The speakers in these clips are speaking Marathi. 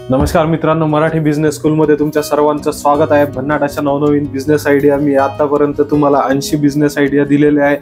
नमस्कार मित्रांनो, मराठी बिझनेस स्कूलमध्ये तुमच्या सर्वांचं स्वागत आहे। भन्नाट अशा नवनवीन बिझनेस आयडिया मी आतापर्यंत तुम्हाला 80 बिझनेस आयडिया दिलेले आहे।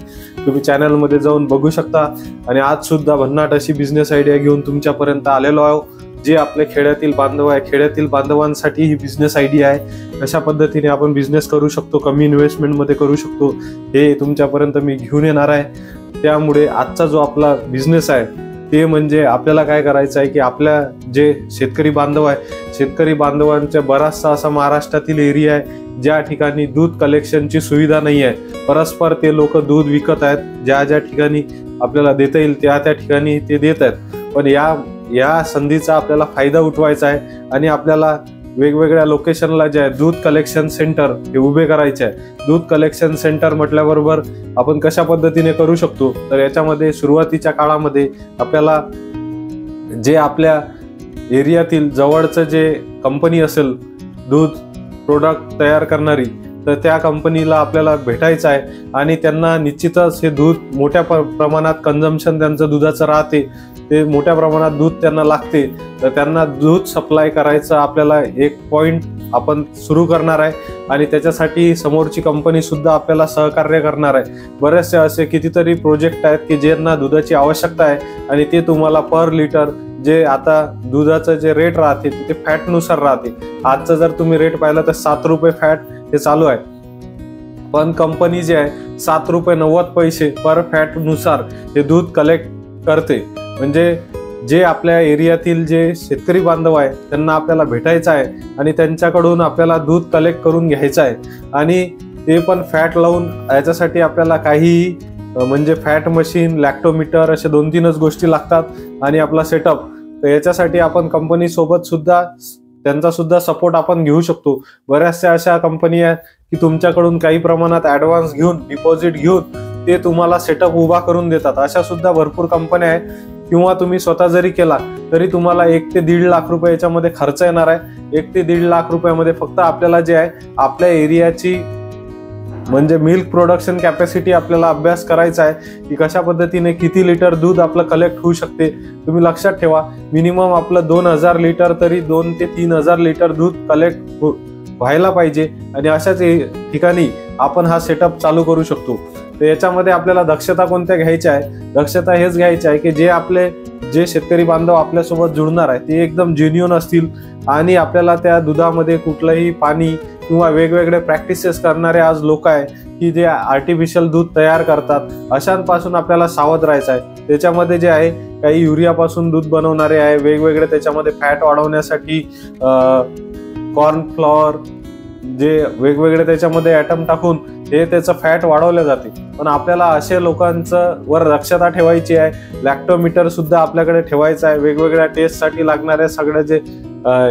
तुम्ही चॅनलमध्ये जाऊन बघू शकता। आणि आज सुद्धा भन्नाट अशी बिझनेस आयडिया घेऊन तुमच्यापर्यंत आलेलो आहोत, जे आपले खेड्यातील बांधव आहे, खेड्यातील बांधवांसाठी ही बिझनेस आयडिया आहे। कशा पद्धतीने आपण बिझनेस करू शकतो, कमी इन्व्हेस्टमेंट मध्ये करू शकतो, हे तुमच्यापर्यंत मी घेऊन येणार आहे। त्यामुळे आजचा जो आपला बिझनेस आहे ते म्हणजे आपल्याला काय करायचं आहे की आपल्या जे शेतकरी बांधव आहे, शेतकरी बांधवांच्या बराचसा असा महाराष्ट्रातील एरिया आहे ज्या ठिकाणी दूध कलेक्शनची सुविधा नाही आहे। परस्पर ते लोक दूध विकत आहेत, ज्या ज्या ठिकाणी आपल्याला देता येईल त्या ठिकाणी ते देत आहेत। पण या संधीचा आपल्याला फायदा उठवायचा आहे आणि आपल्याला वेगवेगळ्या लोकेशनला जे आहे दूध कलेक्शन सेंटर हे उभे करायचे आहे। दूध कलेक्शन सेंटर म्हटल्याबरोबर आपण कशा पद्धतीने करू शकतो, तर याच्यामध्ये सुरुवातीच्या काळामध्ये आपल्याला जे आपल्या एरियातील जवळचं जे कंपनी असेल दूध प्रोडक्ट तयार करणारी, तर त्या कंपनीला आपल्याला भेटायचं आहे आणि त्यांना निश्चितच हे दूध मोठ्या प्रमाणात कन्झम्पशन त्यांचं दुधाचं राहते, ते मोठ्या प्रमाणात दूध त्यांना लागते, तर त्यांना दूध सप्लाय करायचं आपल्याला एक पॉइंट आपण सुरू करणार आहे। आणि त्याच्यासाठी समोरची कंपनी सुद्धा आपल्याला सहकार्य करणार आहे। बरेचसे असे कितीतरी प्रोजेक्ट आहेत की ज्यांना दुधाची आवश्यकता आहे आणि ते तुम्हाला पर लिटर जे आता दुधाचं जे रेट राहते ते फॅटनुसार राहते। आजचं जर तुम्ही रेट पाहिला तर 7 रुपये फॅट हे चालू आहे, पण कंपनी जे आहे 7 रुपये 90 पैसे पर फॅट नुसार हे दूध कलेक्ट करते। म्हणजे जे आपल्या एरियातील जे शेतकरी बांधव आहे त्यांना आपल्याला भेटायचं आहे आणि त्यांच्याकडून आपल्याला दूध कलेक्ट करून घ्यायचं आहे। आणि ते पण फॅट लावून याच्यासाठी आपल्याला काही म्हणजे फॅट मशीन, लॅक्टोमीटर अशा 2-3च गोष्टी लागतात आणि आपला सेटअप। तर याच्यासाठी आपण कंपनी सोबत सुद्धा त्यांचा सुद्धा सपोर्ट आपण घेऊ शकतो। बऱ्याचशा अशा कंपनी आहेत की तुमच्याकडून काही प्रमाणात ऍडव्हान्स घेऊन, डिपॉझिट घेऊन ते तुम्हाला सेटअप उभा करून देतात। अशा सुद्धा भरपूर कंपन्या आहेत। किंवा तुम्ही स्वतः जरी केला तरी तुम्हाला 1 ते 1.5 लाख रुपये याच्यामध्ये खर्च येणार आहे। 1 ते 1.5 लाख रुपयामध्ये फक्त आपल्याला जे आहे आपल्या एरियाची म्हणजे मिल्क प्रोडक्शन कॅपॅसिटी आपल्याला अभ्यास करायचा आहे की कशा पद्धतीने किती लिटर दूध आपलं कलेक्ट होऊ शकते। तुम्ही लक्षात ठेवा, मिनिमम आपलं 2000 लिटर तरी 2 ते 3000 लिटर दूध कलेक्ट व्हायला पाहिजे। आणि अशाच ठिकाणी आपण हा सेटअप चालू करू शकतो। तर याच्यामध्ये आपल्याला दक्षता कोणत्या घ्यायच्या आहे, दक्षता हेच घ्यायची आहे की जे शेतकरी बांधव आपल्यासोबत जुळणार आहे ते एकदम जेन्युइन असतील आणि आपल्याला त्या दुधामध्ये कुठलंही पाणी किंवा वेगवेगळे प्रॅक्टिसेस करणारे आज लोक आहे की जे आर्टिफिशियल दूध तयार करतात, अशांपासून आपल्याला सावध राहायचं आहे। त्याच्यामध्ये जे आहे काही युरियापासून दूध बनवणारे आहे, वेगवेगळे त्याच्यामध्ये फॅट वाढवण्यासाठी कॉर्नफ्लॉवर जे वेगवेगळे त्याच्यामध्ये ॲटम टाकून हे त्याचं फॅट वाढवलं जाते। पण आपल्याला असे लोकांचं वर दक्षता ठेवायची आहे। लॅक्टोमीटर सुद्धा आपल्याकडे ठेवायचं आहे। वेगवेगळ्या टेस्टसाठी लागणारे सगळे जे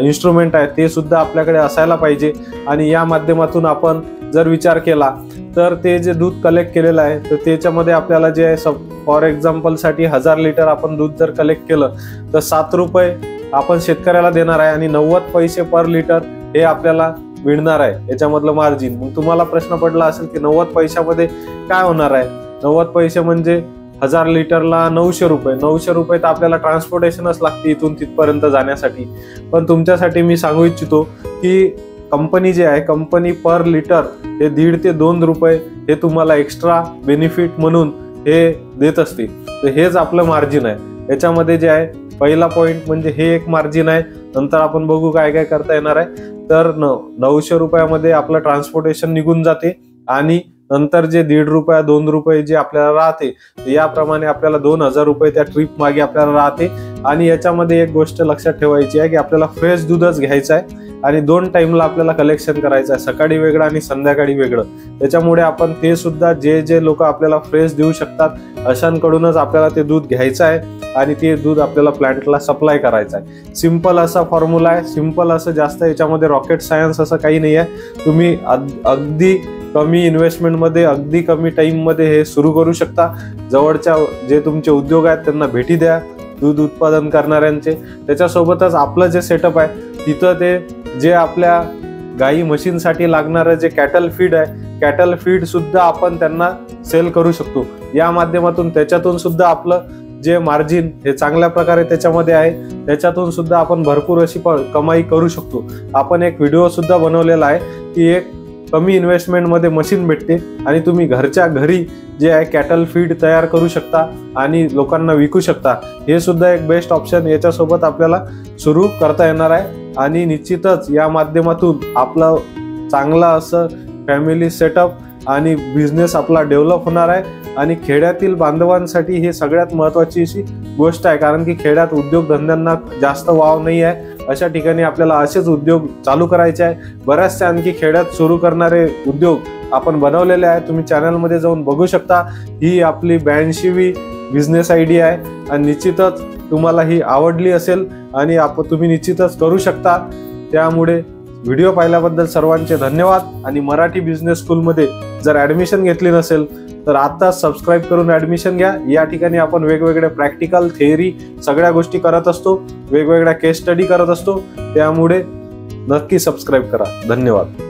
इन्स्ट्रुमेंट आहेत ते सुद्धा आपल्याकडे असायला पाहिजे। आणि या माध्यमातून आपण जर विचार केला तर ते जे दूध कलेक्ट केलेलं आहे तर त्याच्यामध्ये आपल्याला जे आहे फॉर एक्झाम्पल साठी 1000 लिटर आपण दूध जर कलेक्ट केलं तर 7 रुपये आपण शेतकऱ्याला देणार आहे आणि 90 पैसे पर लिटर हे आपल्याला मिळणार आहे याच्यामधलं मार्जिन। मग तुम्हाला प्रश्न पडला असेल की 90 पैशामध्ये काय होणार आहे। 90 पैसे म्हणजे 1000 लिटरला 900 रुपये। 900 रुपये तर आपल्याला ट्रान्सपोर्टेशनच लागते इथून तिथपर्यंत जाण्यासाठी। पण तुमच्यासाठी मी सांगू इच्छितो की कंपनी जे आहे, कंपनी पर लिटर हे 1.5 ते 2 रुपये हे तुम्हाला एक्स्ट्रा बेनिफिट म्हणून हे देत असते। तर हेच आपलं मार्जिन आहे। याच्यामध्ये जे आहे पहिला पॉइंट म्हणजे हे एक मार्जिन आहे। नंतर आपण बघू काय काय करता येणार आहे। तर 900 रुपयामध्ये आपलं ट्रान्सपोर्टेशन निघून जाते आणि नंतर जे 1.5 रुपये 2 रुपये जे आपल्याला राहते याप्रमाणे आपल्याला 2000 रुपये त्या ट्रिप मागे आपल्याला राहते। आणि याच्यामध्ये एक गोष्ट लक्षात ठेवायची आहे की आपल्याला फ्रेश दूधच घ्यायचं आहे आणि 2 टाइमला आपल्याला कलेक्शन करायचं आहे, सकाळी वेगळं आणि संध्याकाळी वेगळं। त्याच्यामुळे आपण ते सुद्धा जे लोक आपल्याला फ्रेश देऊ शकतात अशांकडूनच आपल्याला ते दूध घ्यायचं आहे आणि ते दूध आपल्याला प्लांटला सप्लाय करायचं आहे। सिंपल असा फॉर्म्युला आहे, सिंपल असं, जास्त याच्यामध्ये रॉकेट सायन्स असं काही नाही आहे। तुम्ही अगदी कमी इन्व्हेस्टमेंटमध्ये अगदी कमी टाइममध्ये हे सुरू करू शकता। जवळच्या जे तुमचे उद्योग आहेत त्यांना भेटी द्या दूध उत्पादन करणाऱ्यांचे। त्याच्यासोबतच आपलं जे सेटअप आहे तिथं ते जे आपल्या गाई म्हशींसाठी लागणारं जे कॅटल फीड आहे, कॅटल फीड सुद्धा आपण त्यांना सेल करू शकतो। या माध्यमातून त्याच्यातून सुद्धा आपलं जे मार्जिन हे चांगल्या प्रकारे त्याच्यामध्ये आहे, त्याच्यातून सुद्धा आपण भरपूर अशी कमाई करू शकतो. आपण एक व्हिडिओ सुद्धा बनवलेला आहे की एक कमी इन्व्हेस्टमेंट मध्ये मशीन भेटते आणि तुम्ही घरच्या घरी जे आहे कॅटल फीड तयार करू शकता आणि लोकांना विकू शकता. हे सुद्धा एक बेस्ट ऑप्शन याच्यासोबत आपल्याला सुरू करता येणार आहे आणि निश्चितच या माध्यमातून आपलं चांगला असं फॅमिली सेटअप आणि बिझनेस आपला डेव्हलप होणार आहे. आणि खेड्यातील बांधवांसाठी हे सगळ्यात महत्त्वाची अशी गोष्ट आहे, कारण की खेड्यात उद्योगधंद्यांना जास्त वाव नाही आहे. अशा ठिकाणी आपल्याला असेच उद्योग चालू करायचे आहे. बऱ्याचशा आणखी खेड्यात सुरू करणारे उद्योग आपण बनवलेले आहे, तुम्ही चॅनलमध्ये जाऊन बघू शकता. ही आपली 82वी बिझनेस आयडिया आहे आणि निश्चितच तुम्हाला ही आवडली असेल आणि तुम्ही निश्चितच करू शकता. त्यामुळे व्हिडिओ पाहिल्याबद्दल सर्वांचे धन्यवाद. आणि मराठी बिझनेस स्कूलमध्ये जर ॲडमिशन घेतली नसेल तर आता सबस्क्राईब करून ॲडमिशन घ्या. या ठिकाणी आपण वेगवेगळे प्रॅक्टिकल, थेअरी सगळ्या गोष्टी करत असतो, वेगवेगळ्या केस स्टडी करत असतो. त्यामुळे नक्की सबस्क्राईब करा. धन्यवाद.